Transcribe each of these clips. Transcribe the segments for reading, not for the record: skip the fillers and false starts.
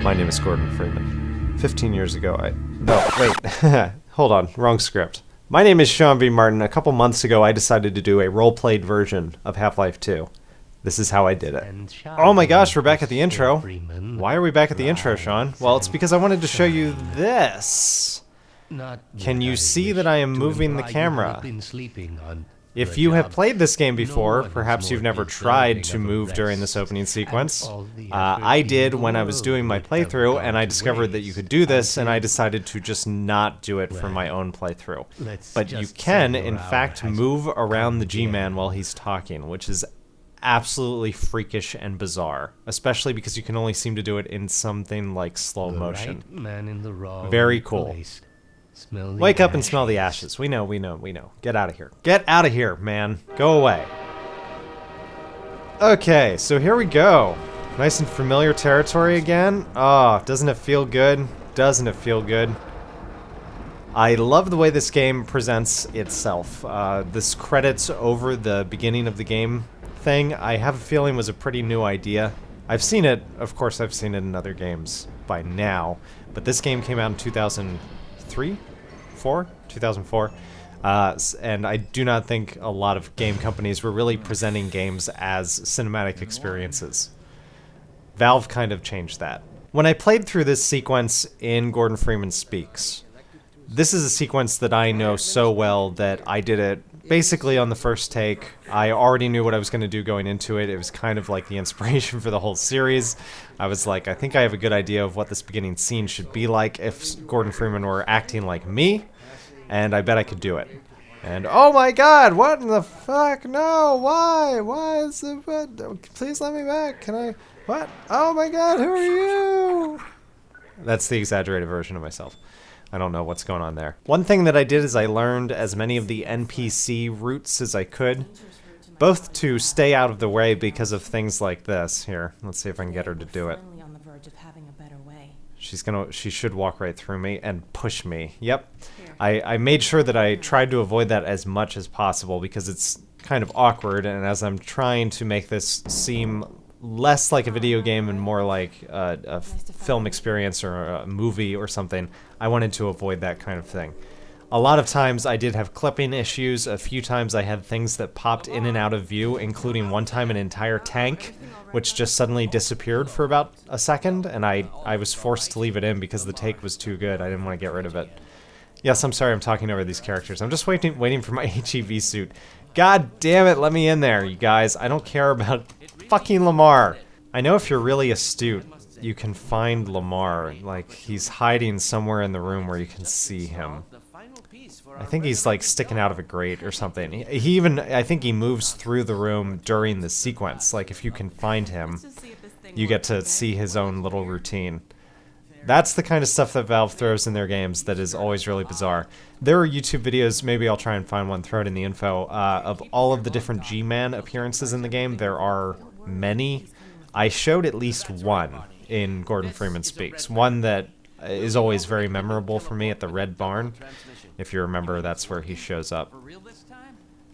My name is Gordon Freeman. 15 years ago, No, wait. Hold on. Wrong script. My name is Sean B. Martin. A couple months ago, I decided to do a role-played version of Half-Life 2. This is how I did it. Oh my gosh, we're back at the intro. Why are we back at the intro, Sean? Well, it's because I wanted to show you this. Can you see that I am moving the camera? If you have played this game before, perhaps you've never tried to move during this opening sequence. I did when I was doing my playthrough, and I discovered that you could do this, and I decided to just not do it for my own playthrough. But you can, in fact, move around the G-Man while he's talking, which is absolutely freakish and bizarre, especially because you can only seem to do it in something like slow motion. Very cool. Wake up and smell the ashes. We know. Get out of here. Get out of here, man. Go away. Okay, so here we go. Nice and familiar territory again. Oh, doesn't it feel good? Doesn't it feel good? I love the way this game presents itself. This credits over the beginning of the game thing, I have a feeling was a pretty new idea. I've seen it, of course I've seen it in other games by now, but this game came out in 2004, and I do not think a lot of game companies were really presenting games as cinematic experiences. Valve kind of changed that. When I played through this sequence in Gordon Freeman Speaks, this is a sequence that I know so well that I did it basically on the first take. I already knew what I was going to do going into it. It was kind of like the inspiration for the whole series. I was like, I think I have a good idea of what this beginning scene should be like if Gordon Freeman were acting like me, and I bet I could do it. And oh my god, what in the fuck? No, why? Why is it? What? Please let me back. Can I? What? Oh my god, who are you? That's the exaggerated version of myself. I don't know what's going on there. One thing that I did is I learned as many of the NPC routes as I could, both to stay out of the way because of things like this. Here, let's see if I can get her to do it. She should walk right through me and push me. Yep. I made sure that I tried to avoid that as much as possible because it's kind of awkward, and as I'm trying to make this seem less like a video game and more like a film experience or a movie or something, I wanted to avoid that kind of thing. A lot of times I did have clipping issues. A few times I had things that popped in and out of view, including one time an entire tank, which just suddenly disappeared for about a second, and I was forced to leave it in because the take was too good. I didn't want to get rid of it. Yes, I'm sorry I'm talking over these characters. I'm just waiting for my HEV suit. God damn it, let me in there, you guys. I don't care about fucking Lamar. I know if you're really astute, you can find Lamar. Like, he's hiding somewhere in the room where you can see him. I think he's like sticking out of a grate or something. He even, I think he moves through the room during the sequence. Like, if you can find him, you get to see his own little routine. That's the kind of stuff that Valve throws in their games that is always really bizarre. There are YouTube videos, maybe I'll try and find one, throw it in the info, of all of the different G-Man appearances in the game. There are many. I showed at least one in Gordon Freeman Speaks. One that is always very memorable for me at the Red Barn. If you remember, that's where he shows up.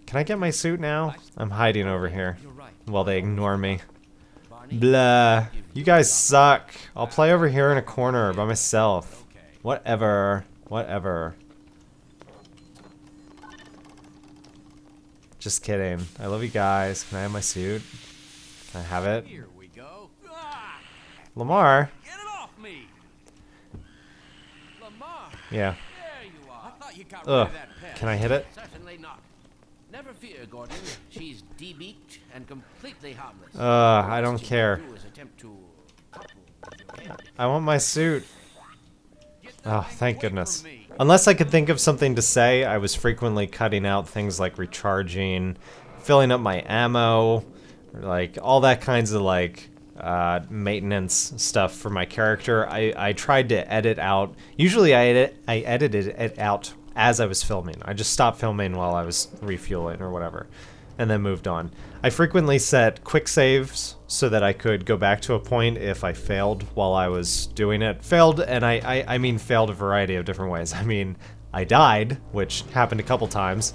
Can I get my suit now? I'm hiding over here while they ignore me. Blah. You guys suck. I'll play over here in a corner by myself. Whatever. Whatever. Just kidding. I love you guys. Can I have my suit? Can I have it? Lamar? Get it off me. Lamar. Yeah. There you are. I thought you got Ugh. rid of that pest. Can I hit it? Certainly not. Never fear, Gordon. She's debeaked and completely harmless. I don't care. Do is attempt to I want my suit. Oh, thank goodness. Unless I could think of something to say, I was frequently cutting out things like recharging, filling up my ammo, like all that kinds of like maintenance stuff for my character. I tried to edit out. Usually I edited it out as I was filming. I just stopped filming while I was refueling or whatever, and then moved on. I frequently set quick saves so that I could go back to a point if I failed while I was doing it. Failed, and I mean failed a variety of different ways. I mean, I died, which happened a couple times.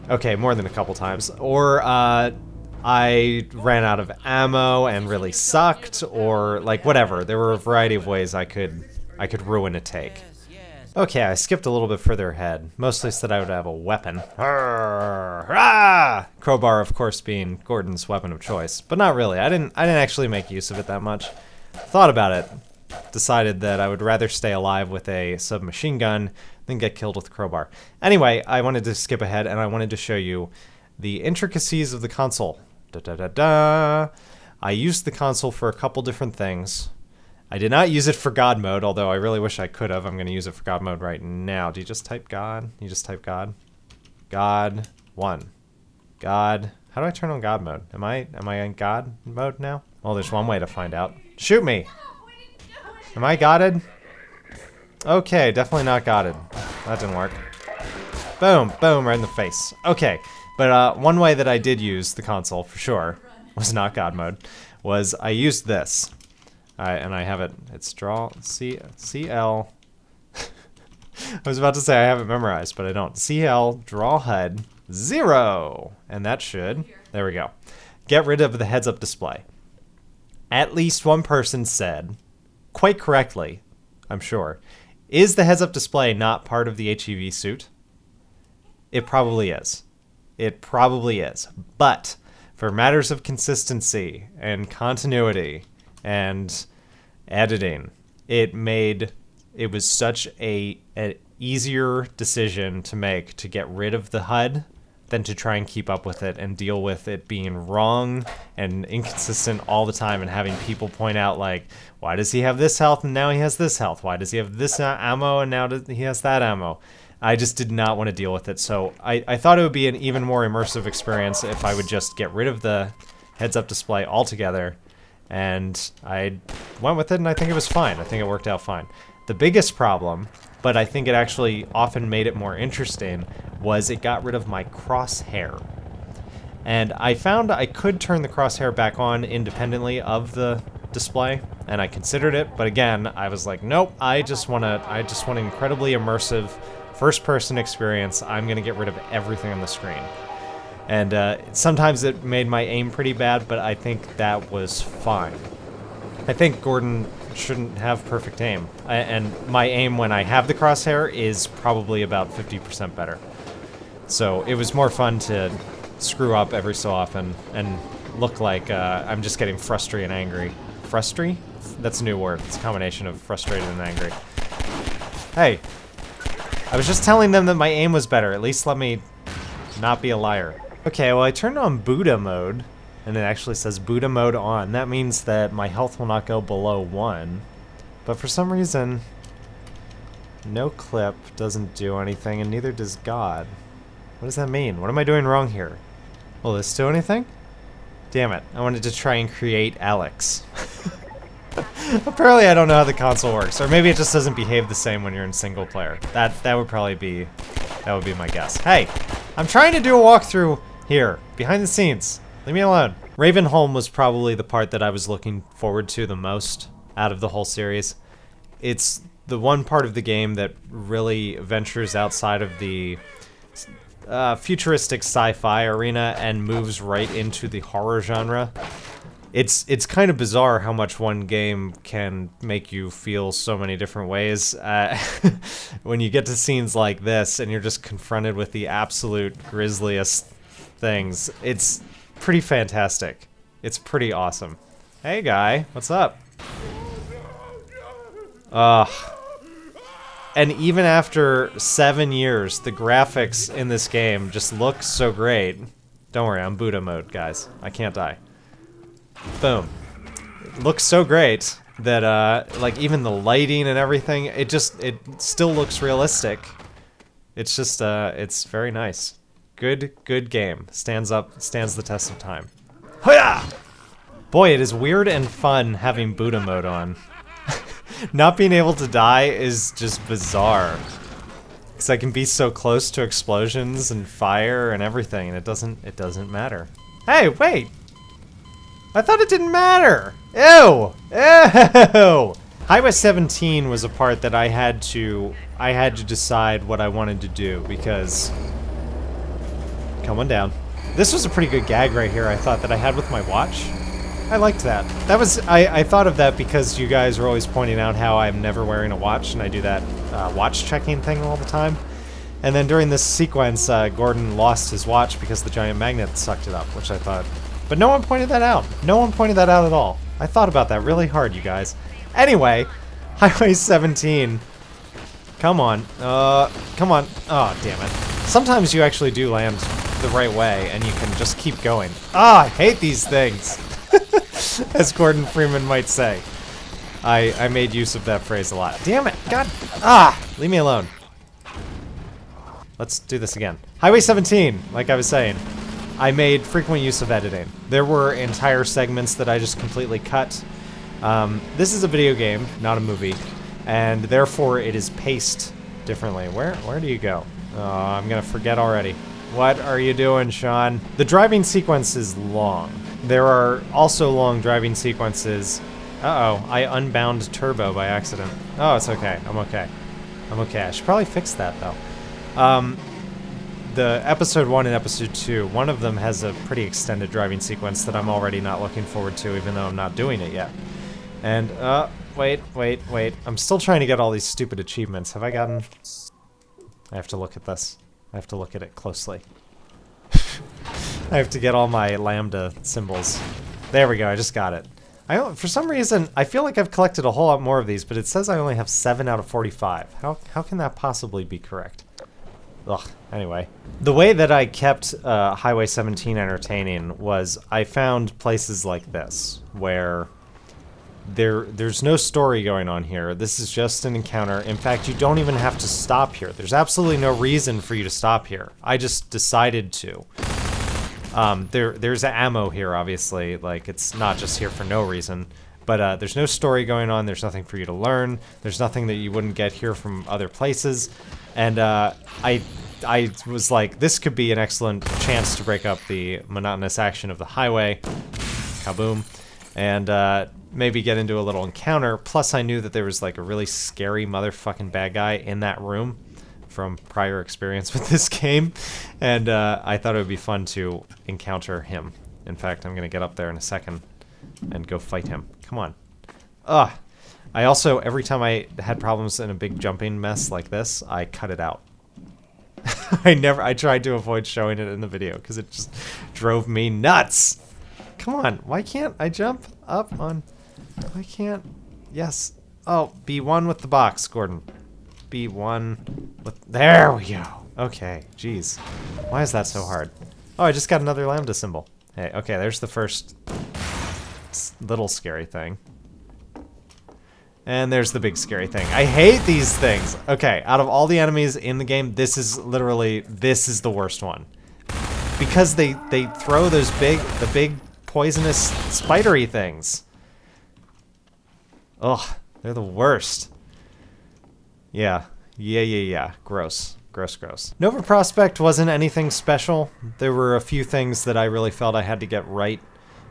Okay, more than a couple times. Or I ran out of ammo and really sucked, or like whatever. There were a variety of ways I could ruin a take. Okay, I skipped a little bit further ahead, mostly so that I would have a weapon. Crowbar, of course, being Gordon's weapon of choice, but not really. I didn't actually make use of it that much. Thought about it, decided that I would rather stay alive with a submachine gun than get killed with a crowbar. Anyway, I wanted to skip ahead and I wanted to show you the intricacies of the console. I used the console for a couple different things. I did not use it for God mode, although I really wish I could have. I'm going to use it for God mode right now. Do you just type God? You just type God? God 1. God. How do I turn on God mode? Am I in God mode now? Well, there's one way to find out. Shoot me! Am I godded? Okay, definitely not godded. That didn't work. Boom, boom, right in the face. Okay, but one way that I did use the console, for sure, was not God mode, was I used this. And I have it, it's draw, CL. I was about to say I have it memorized, but I don't. CL, draw HUD, 0. And that should, there we go. Get rid of the heads-up display. At least one person said, quite correctly, I'm sure, is the heads-up display not part of the HEV suit? It probably is. It probably is. But for matters of consistency and continuity and editing, it was such an easier decision to make to get rid of the HUD than to try and keep up with it and deal with it being wrong and inconsistent all the time and having people point out, like, why does he have this health and now he has this health? Why does he have this ammo and now he has that ammo? I just did not want to deal with it, so I thought it would be an even more immersive experience if I would just get rid of the heads-up display altogether, and I went with it, and I think it was fine. I think it worked out fine. The biggest problem, but I think it actually often made it more interesting, was it got rid of my crosshair. And I found I could turn the crosshair back on independently of the display, and I considered it, but again, I was like, nope, I just want an incredibly immersive first-person experience. I'm going to get rid of everything on the screen. And sometimes it made my aim pretty bad, but I think that was fine. I think Gordon shouldn't have perfect aim. And my aim when I have the crosshair is probably about 50% better. So it was more fun to screw up every so often and look like I'm just getting frustrated and angry. Frustry? That's a new word. It's a combination of frustrated and angry. Hey, I was just telling them that my aim was better. At least let me not be a liar. Okay, well I turned on Buddha mode, and it actually says Buddha mode on. That means that my health will not go below 1. But for some reason, no clip doesn't do anything, and neither does God. What does that mean? What am I doing wrong here? Will this do anything? Damn it, I wanted to try and create Alex. Apparently I don't know how the console works, or maybe it just doesn't behave the same when you're in single player. That would probably be, that would be my guess. Hey, I'm trying to do a walkthrough here, behind the scenes. Leave me alone. Ravenholm was probably the part that I was looking forward to the most out of the whole series. It's the one part of the game that really ventures outside of the futuristic sci-fi arena and moves right into the horror genre. It's kind of bizarre how much one game can make you feel so many different ways. When you get to scenes like this and you're just confronted with the absolute grisliest things, it's pretty fantastic. It's pretty awesome. Hey guy, what's up? And even after 7 years, the graphics in this game just look so great. Don't worry, I'm Buddha mode, guys. I can't die. Boom. It looks so great that, like, even the lighting and everything, it still looks realistic. It's just, it's very nice. Good game. Stands the test of time. Hoya! Boy, it is weird and fun having Buddha mode on. Not being able to die is just bizarre. Because I can be so close to explosions and fire and everything, and it doesn't matter. Hey, wait! I thought it didn't matter! Ew! Ew! Highway 17 was a part that I had to decide what I wanted to do, because... Come on down. This was a pretty good gag right here, I thought, that I had with my watch. I liked that. That was, I thought of that because you guys were always pointing out how I'm never wearing a watch, and I do that watch checking thing all the time. And then during this sequence, Gordon lost his watch because the giant magnet sucked it up, which I thought... But no one pointed that out. No one pointed that out at all. I thought about that really hard, you guys. Anyway, Highway 17. Come on. Come on. Oh, damn it. Sometimes you actually do land the right way, and you can just keep going. Ah, I hate these things. As Gordon Freeman might say. I made use of that phrase a lot. Damn it! God! Ah! Leave me alone. Let's do this again. Highway 17, like I was saying. I made frequent use of editing. There were entire segments that I just completely cut. This is a video game, not a movie, and therefore it is paced differently. Where do you go? Oh, I'm gonna forget already. What are you doing, Sean? The driving sequence is long. There are also long driving sequences. Uh-oh, I unbound turbo by accident. Oh, it's okay. I'm okay. I'm okay. I should probably fix that, though. The episode 1 and episode 2, one of them has a pretty extended driving sequence that I'm already not looking forward to, even though I'm not doing it yet. And, wait. I'm still trying to get all these stupid achievements. Have I gotten... I have to look at this. I have to look at it closely. I have to get all my lambda symbols. There we go, I just got it. For some reason, I feel like I've collected a whole lot more of these, but it says I only have 7 out of 45. How can that possibly be correct? Ugh, anyway. The way that I kept Highway 17 entertaining was I found places like this, where there's no story going on here. This is just an encounter. In fact, you don't even have to stop here. There's absolutely no reason for you to stop here. I just decided to. There's ammo here, obviously. Like, it's not just here for no reason. But there's no story going on. There's nothing for you to learn. There's nothing that you wouldn't get here from other places. And I was like, this could be an excellent chance to break up the monotonous action of the highway. Kaboom. And maybe get into a little encounter. Plus, I knew that there was like a really scary motherfucking bad guy in that room from prior experience with this game. And I thought it would be fun to encounter him. In fact, I'm going to get up there in a second and go fight him. Come on. Ugh. I also, every time I had problems in a big jumping mess like this, I cut it out. I tried to avoid showing it in the video because it just drove me nuts. Come on, why can't I jump up on... Why can't... Yes. Oh, B1 with the box, Gordon. B1 with... There we go. Okay, jeez. Why is that so hard? Oh, I just got another lambda symbol. Hey, okay, there's the first little scary thing. And there's the big scary thing. I hate these things. Okay, out of all the enemies in the game, this is the worst one. Because they throw those the big poisonous spidery things. Ugh, they're the worst. Yeah. Gross. Gross. Nova Prospect wasn't anything special. There were a few things that I really felt I had to get right.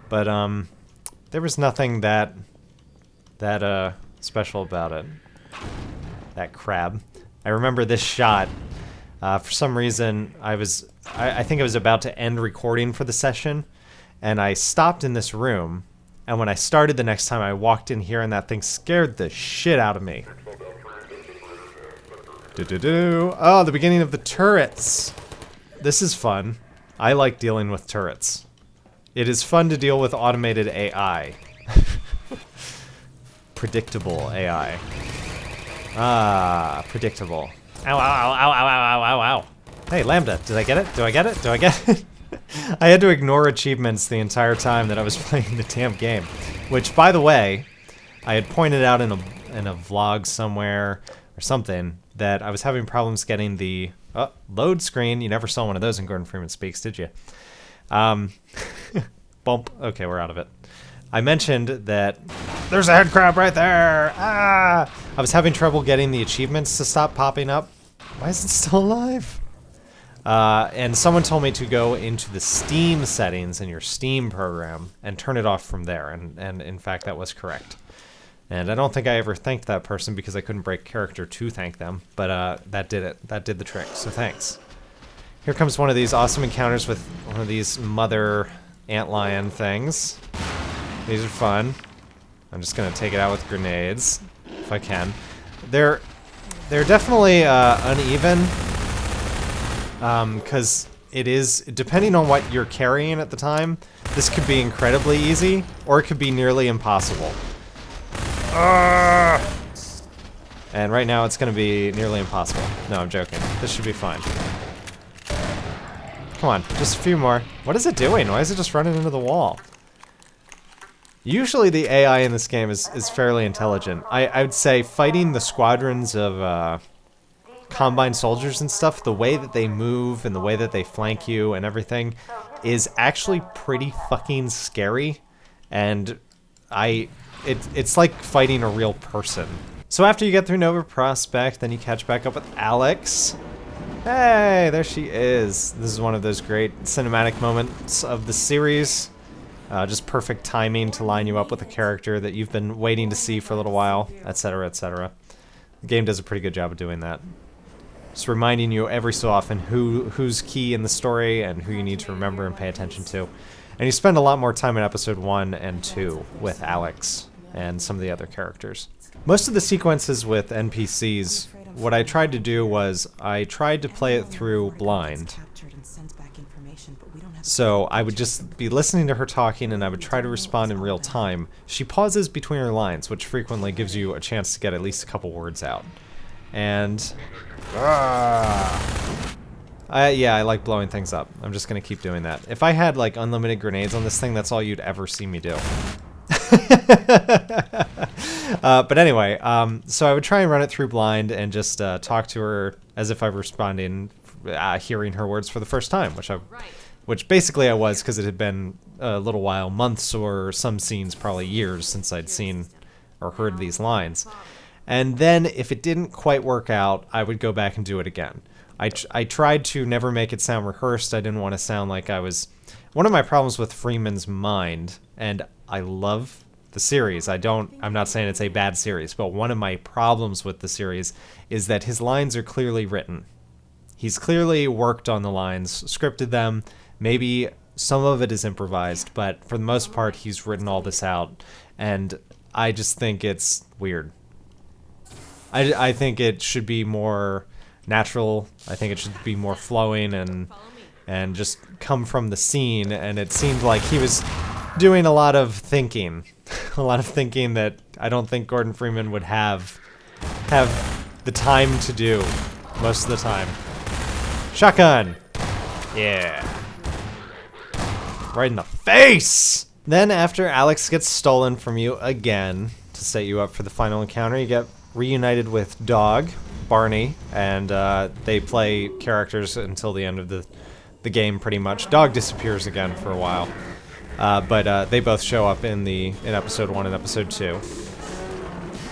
But, there was nothing that special about it. That crab. I remember this shot. For some reason, I think I was about to end recording for the session, and I stopped in this room, and when I started the next time, I walked in here, and that thing scared the shit out of me. Oh, the beginning of the turrets. This is fun. I like dealing with turrets. It is fun to deal with automated AI. Predictable AI. Ah, predictable. Ow, ow, ow, ow, ow, ow, ow, ow. Hey, Lambda, did I get it? Do I get it? Do I get it? I had to ignore achievements the entire time that I was playing the damn game. Which, by the way, I had pointed out in a vlog somewhere or something that I was having problems getting the load screen. You never saw one of those in Gordon Freeman Speaks, did you? Bump. Okay, we're out of it. I mentioned that there's a head crab right there. Ah! I was having trouble getting the achievements to stop popping up. Why is it still alive? And someone told me to go into the Steam settings in your Steam program and turn it off from there. And in fact, that was correct. And I don't think I ever thanked that person because I couldn't break character to thank them. But that did it. That did the trick. So thanks. Here comes one of these awesome encounters with one of these mother antlion things. These are fun. I'm just gonna take it out with grenades, if I can. They're definitely uneven, because it is, depending on what you're carrying at the time, this could be incredibly easy, or it could be nearly impossible. And right now it's gonna be nearly impossible. No, I'm joking. This should be fine. Come on, just a few more. What is it doing? Why is it just running into the wall? Usually the AI in this game is fairly intelligent. I would say fighting the squadrons of Combine soldiers and stuff, the way that they move and the way that they flank you and everything is actually pretty fucking scary. And it's like fighting a real person. So after you get through Nova Prospect, then you catch back up with Alex. Hey, there she is. This is one of those great cinematic moments of the series. Just perfect timing to line you up with a character that you've been waiting to see for a little while, etc., etc. The game does a pretty good job of doing that. Just reminding you every so often who's key in the story and who you need to remember and pay attention to. And you spend a lot more time in episode 1 and 2 with Alex and some of the other characters. Most of the sequences with NPCs, what I tried to do was I tried to play it through blind. So I would just be listening to her talking and I would try to respond in real time. She pauses between her lines, which frequently gives you a chance to get at least a couple words out. And yeah, I like blowing things up. I'm just gonna keep doing that. If I had like unlimited grenades on this thing, that's all you'd ever see me do. But anyway, so I would try and run it through blind and just talk to her as if I were responding, hearing her words for the first time, which basically I was, because it had been a little while, months or some scenes, probably years since I'd seen or heard these lines. And then if it didn't quite work out, I would go back and do it again. I tried to never make it sound rehearsed. I didn't want to sound like I was... One of my problems with Freeman's mind, and I love the series. I'm not saying it's a bad series, but one of my problems with the series is that his lines are clearly written. He's clearly worked on the lines, scripted them. Maybe some of it is improvised, but for the most part, he's written all this out, and I just think it's weird. I think it should be more natural. I think it should be more flowing and just come from the scene, and it seemed like he was doing a lot of thinking. A lot of thinking that I don't think Gordon Freeman would have the time to do most of the time. Shotgun! Yeah. Right in the face! Then after Alex gets stolen from you again to set you up for the final encounter, you get reunited with Dog, Barney, and they play characters until the end of the game pretty much. Dog disappears again for a while. But they both show up in episode 1 and episode 2.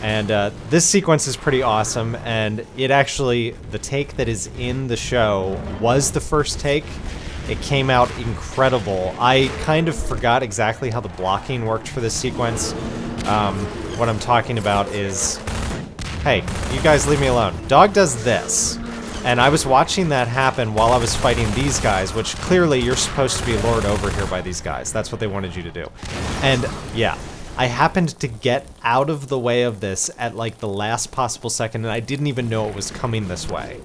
And this sequence is pretty awesome, and it actually, the take that is in the show was the first take. It came out incredible. I kind of forgot exactly how the blocking worked for this sequence. What I'm talking about is, hey, you guys leave me alone. Dog does this. And I was watching that happen while I was fighting these guys, which clearly you're supposed to be lured over here by these guys. That's what they wanted you to do. And yeah, I happened to get out of the way of this at like the last possible second, and I didn't even know it was coming this way.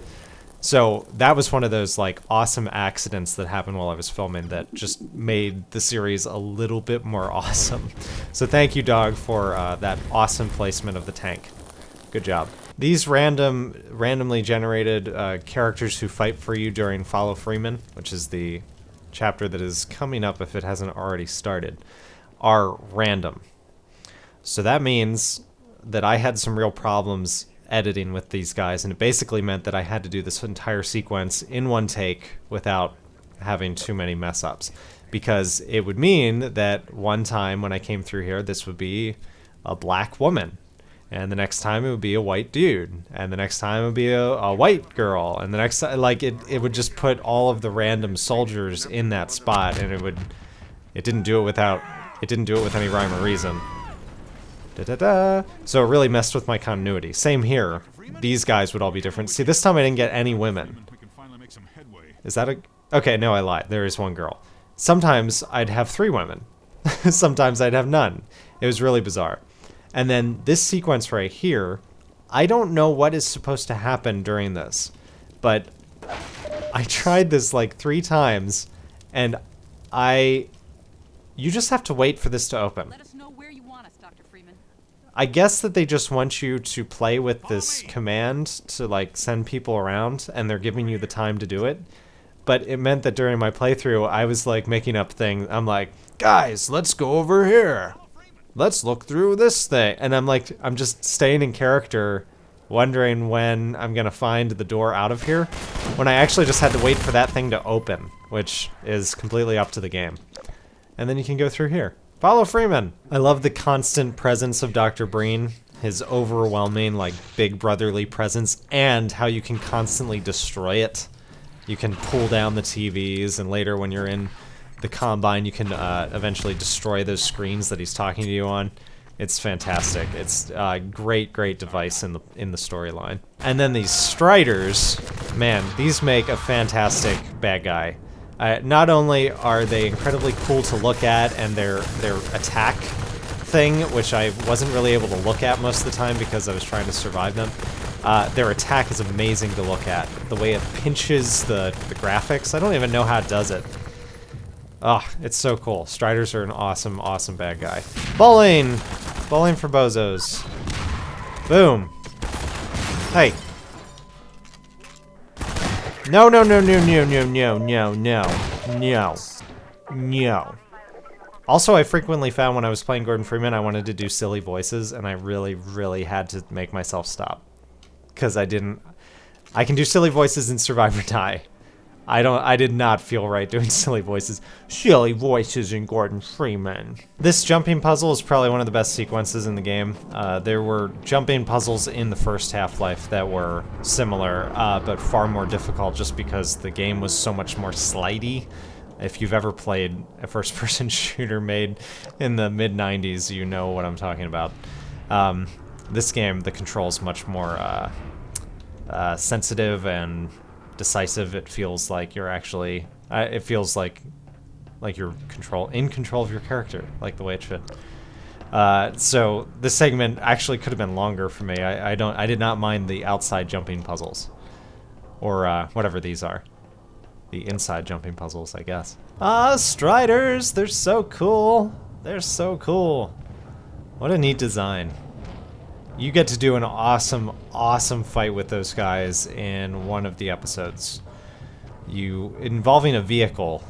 So that was one of those like awesome accidents that happened while I was filming that just made the series a little bit more awesome. So thank you, Dog, for that awesome placement of the tank. Good job. These randomly generated characters who fight for you during Follow Freeman, which is the chapter that is coming up if it hasn't already started, are random. So that means that I had some real problems editing with these guys, and it basically meant that I had to do this entire sequence in one take without having too many mess-ups. Because it would mean that one time when I came through here, this would be a black woman. And the next time it would be a white dude. And the next time it would be a white girl. And the next time, like, it would just put all of the random soldiers in that spot, and it didn't do it with any rhyme or reason. Da-da-da. So it really messed with my continuity. Same here. These guys would all be different. See, this time I didn't get any women. Is that a... Okay, no, I lied. There is one girl. Sometimes I'd have 3 women. Sometimes I'd have none. It was really bizarre. And then this sequence right here, I don't know what is supposed to happen during this, but I tried this like 3 times, and you just have to wait for this to open. Let us know where you want us, Dr. Freeman. I guess that they just want you to play with this command to like send people around, and they're giving you the time to do it. But it meant that during my playthrough, I was like making up things. I'm like, guys, let's go over here. Let's look through this thing. And I'm just staying in character, wondering when I'm going to find the door out of here, when I actually just had to wait for that thing to open, which is completely up to the game. And then you can go through here. Follow Freeman. I love the constant presence of Dr. Breen, his overwhelming, like, big brotherly presence, and how you can constantly destroy it. You can pull down the TVs, and later when you're in the Combine, you can eventually destroy those screens that he's talking to you on. It's fantastic. It's a great, great device in the storyline. And then these Striders, man, these make a fantastic bad guy. Not only are they incredibly cool to look at, and their attack thing, which I wasn't really able to look at most of the time because I was trying to survive them, their attack is amazing to look at. The way it pinches the graphics, I don't even know how it does it. Oh, it's so cool. Striders are an awesome, awesome bad guy. Bowling! Bowling for bozos. Boom. Hey. No, no, no, no, no, no, no, no, no, no, no. Also, I frequently found when I was playing Gordon Freeman, I wanted to do silly voices, and I really, really had to make myself stop. Because I can do silly voices in Survive or Die. I did not feel right doing silly voices. Silly voices in Gordon Freeman. This jumping puzzle is probably one of the best sequences in the game. There were jumping puzzles in the first Half-Life that were similar, but far more difficult just because the game was so much more slidey. If you've ever played a first-person shooter made in the mid-90s, you know what I'm talking about. This game, the control's much more sensitive and decisive. It feels like you're actually, it feels like you're in control of your character, like the way it should. So this segment actually could have been longer for me. I did not mind the outside jumping puzzles, or whatever these are, the inside jumping puzzles, I guess. Striders, they're so cool. They're so cool. What a neat design. You get to do an awesome, awesome fight with those guys in one of the episodes. Involving a vehicle.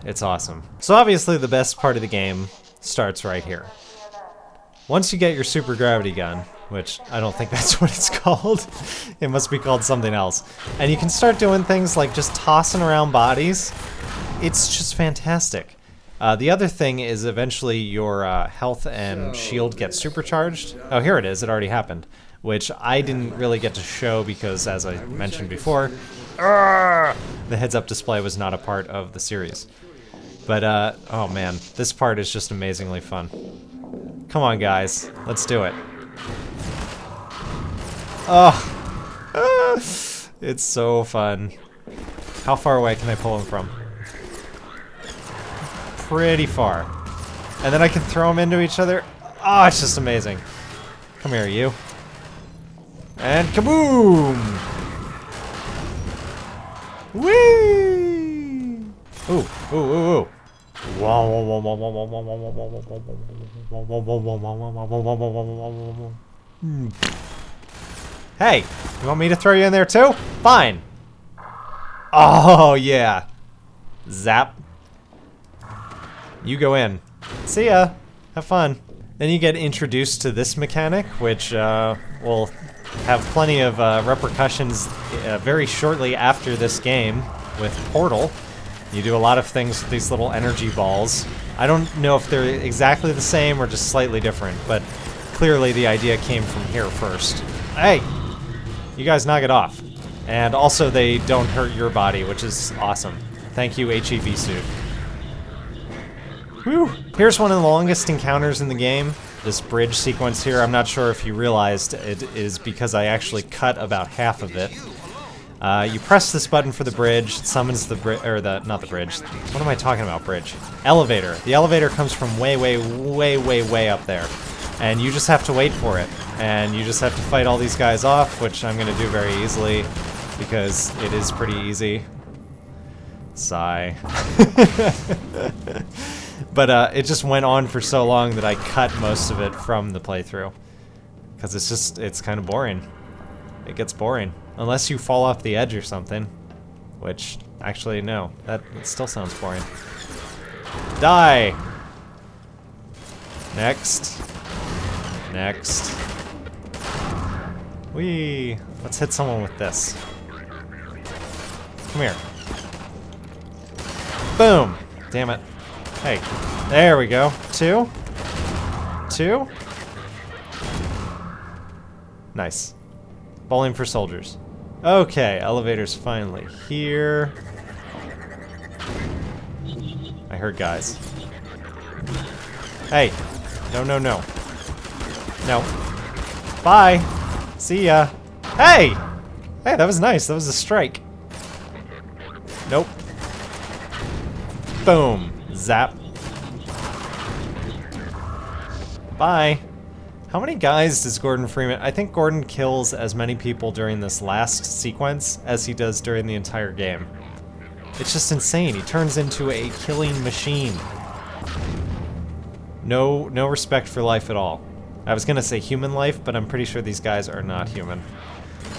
It's awesome. So obviously the best part of the game starts right here. Once you get your super gravity gun, which I don't think that's what it's called. It must be called something else. And you can start doing things like just tossing around bodies. It's just fantastic. The other thing is eventually your health and shield get supercharged. Oh, here it is. It already happened. Which I didn't really get to show because, as I mentioned before, the heads-up display was not a part of the series. But, oh man, this part is just amazingly fun. Come on, guys. Let's do it. Oh, it's so fun. How far away can I pull him from? Pretty far. And then I can throw them into each other. Oh, it's just amazing. Come here, you. And kaboom! Whee! Ooh, ooh, ooh, ooh. Hey, you want me to throw you in there too? Fine. Oh, yeah. Zap. You go in. See ya. Have fun. Then you get introduced to this mechanic, which will have plenty of repercussions very shortly after this game with Portal. You do a lot of things with these little energy balls. I don't know if they're exactly the same or just slightly different, but clearly the idea came from here first. Hey! You guys knock it off. And also they don't hurt your body, which is awesome. Thank you, HEV suit. Whew. Here's one of the longest encounters in the game. This bridge sequence here, I'm not sure if you realized it is because I actually cut about half of it. You press this button for the bridge, it summons the bridge, or not the bridge. What am I talking about, bridge? Elevator. The elevator comes from way, way, way, way, way up there. And you just have to wait for it. And you just have to fight all these guys off, which I'm going to do very easily, because it is pretty easy. Sigh. But it just went on for so long that I cut most of it from the playthrough. Because it's kind of boring. It gets boring. Unless you fall off the edge or something. Which, actually, no. That still sounds boring. Die! Next. Next. Whee! Let's hit someone with this. Come here. Boom! Damn it. Hey. There we go. 2. 2. Nice. Bowling for soldiers. Okay, elevator's finally here. I heard guys. Hey. No, no, no. No. Bye. See ya. Hey! Hey, that was nice. That was a strike. Nope. Boom. Zap. Bye. How many guys does Gordon Freeman... I think Gordon kills as many people during this last sequence as he does during the entire game. It's just insane. He turns into a killing machine. No respect for life at all. I was gonna say human life, but I'm pretty sure these guys are not human.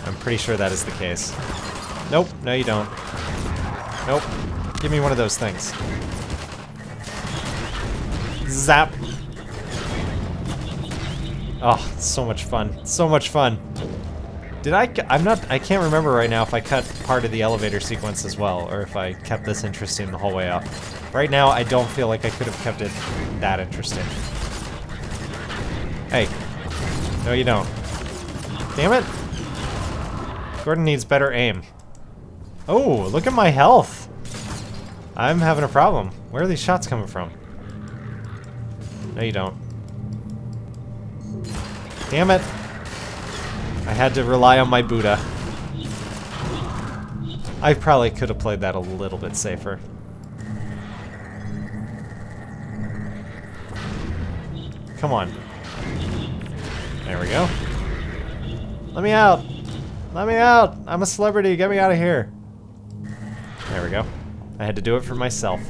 I'm pretty sure that is the case. Nope, no you don't. Nope. Give me one of those things. Zap. Oh, so much fun. So much fun. Did I can't remember right now if I cut part of the elevator sequence as well, or if I kept this interesting the whole way up. Right now, I don't feel like I could have kept it that interesting. Hey. No, you don't. Damn it. Gordon needs better aim. Oh, look at my health. I'm having a problem. Where are these shots coming from? No, you don't. Damn it. I had to rely on my Buddha. I probably could have played that a little bit safer. Come on. There we go. Let me out. Let me out. I'm a celebrity. Get me out of here. There we go. I had to do it for myself.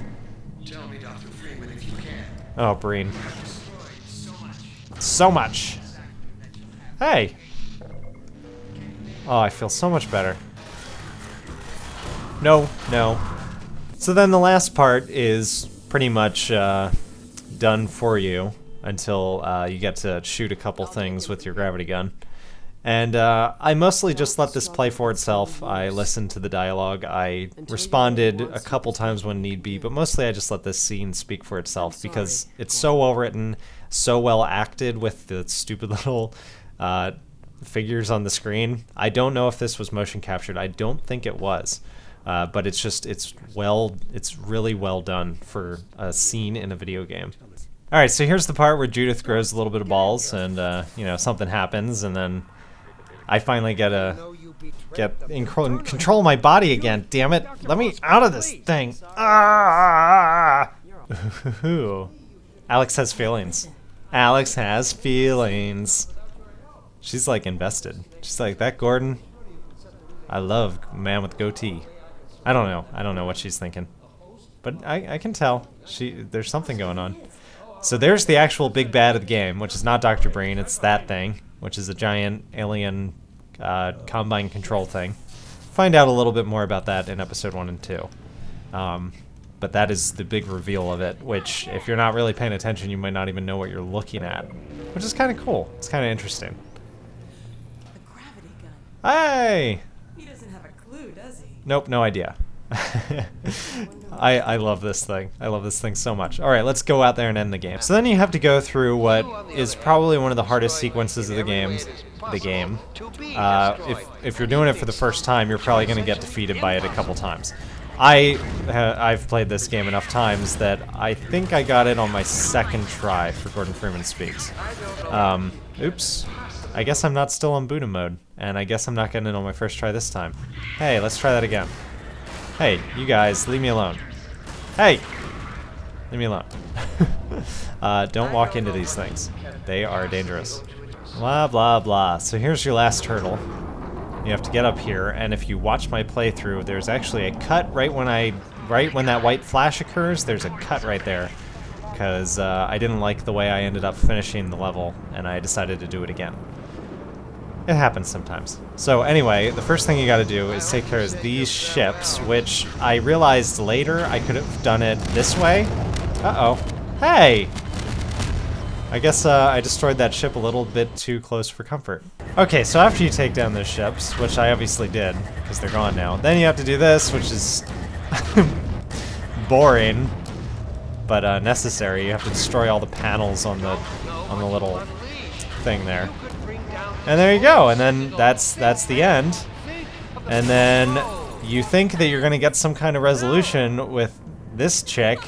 Tell me, Dr. Freeman, if you can. Oh, Breen. So much. Hey! Oh, I feel so much better. No, no. So then the last part is pretty much done for you until you get to shoot a couple things with your gravity gun. And I mostly just let this play for itself. I listened to the dialogue. I responded a couple times when need be, but mostly I just let this scene speak for itself because it's so well written, so well acted with the stupid little figures on the screen. I don't know if this was motion captured. I don't think it was. But it's really well done for a scene in a video game. All right, so here's the part where Judith grows a little bit of balls and you know, something happens and then I finally get in control of my body again. Damn it. Let me out of this thing. Ah! Alex has feelings. Alex has feelings. She's like invested. She's like, that Gordon, I love man with goatee. I don't know. I don't know what she's thinking. But I can tell. There's something going on. So there's the actual big bad of the game, which is not Dr. Breen. It's that thing, which is a giant alien combine control thing. Find out a little bit more about that in episode 1 and 2. But that is the big reveal of it, which if you're not really paying attention, you might not even know what you're looking at. Which is kind of cool. It's kind of interesting. The gravity gun. Hey! He doesn't have a clue, does he? Nope, no idea. I love this thing. I love this thing so much. Alright, let's go out there and end the game. So then you have to go through what is probably one of the hardest sequences of the game. If you're doing it for the first time, you're probably going to get defeated by it a couple times. I've played this game enough times that I think I got it on my second try for Gordon Freeman Speaks. Oops. I guess I'm not still on Buddha mode, and I guess I'm not getting it on my first try this time. Hey, let's try that again. Hey, you guys, leave me alone. Hey! Leave me alone. Don't walk into these things. They are dangerous. Blah, blah, blah. So here's your last hurdle. You have to get up here, and if you watch my playthrough, there's actually a cut right when that white flash occurs. There's a cut right there, because I didn't like the way I ended up finishing the level, and I decided to do it again. It happens sometimes. So anyway, the first thing you gotta do is take care of these ships, which I realized later I could have done it this way. Uh-oh. Hey! I guess I destroyed that ship a little bit too close for comfort. Okay, so after you take down those ships, which I obviously did, because they're gone now, then you have to do this, which is boring, but necessary. You have to destroy all the panels on the little thing there. And there you go, and then that's the end. And then you think that you're gonna get some kind of resolution with this chick,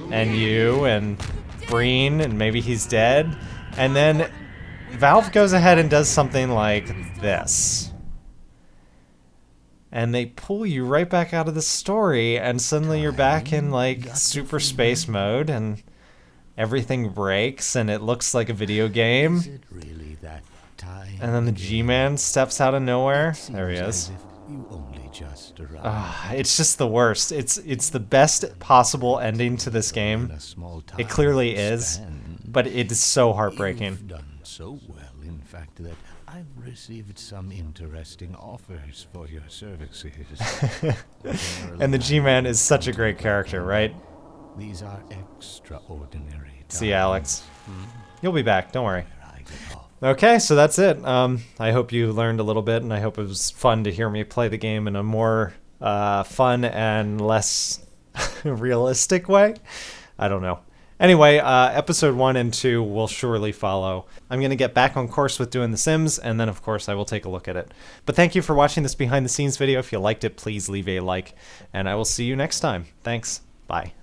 and you, and Breen, and maybe he's dead, and then Valve goes ahead and does something like this. And they pull you right back out of the story, and suddenly you're back in, like, super space mode, and everything breaks, and it looks like a video game. And then the G-Man steps out of nowhere. There he is. It's just the worst. It's the best possible ending to this game. It clearly is, but it is so heartbreaking. You've done so well, in fact, that I've received some interesting offers for your services. And the G-Man is such a great character, right? These are extraordinary times. See, Alex. You'll be back, don't worry. Okay, so that's it. I hope you learned a little bit, and I hope it was fun to hear me play the game in a more fun and less realistic way. I don't know. Anyway, episode 1 and 2 will surely follow. I'm going to get back on course with doing The Sims, and then of course I will take a look at it. But thank you for watching this behind the scenes video. If you liked it, please leave a like, and I will see you next time. Thanks. Bye.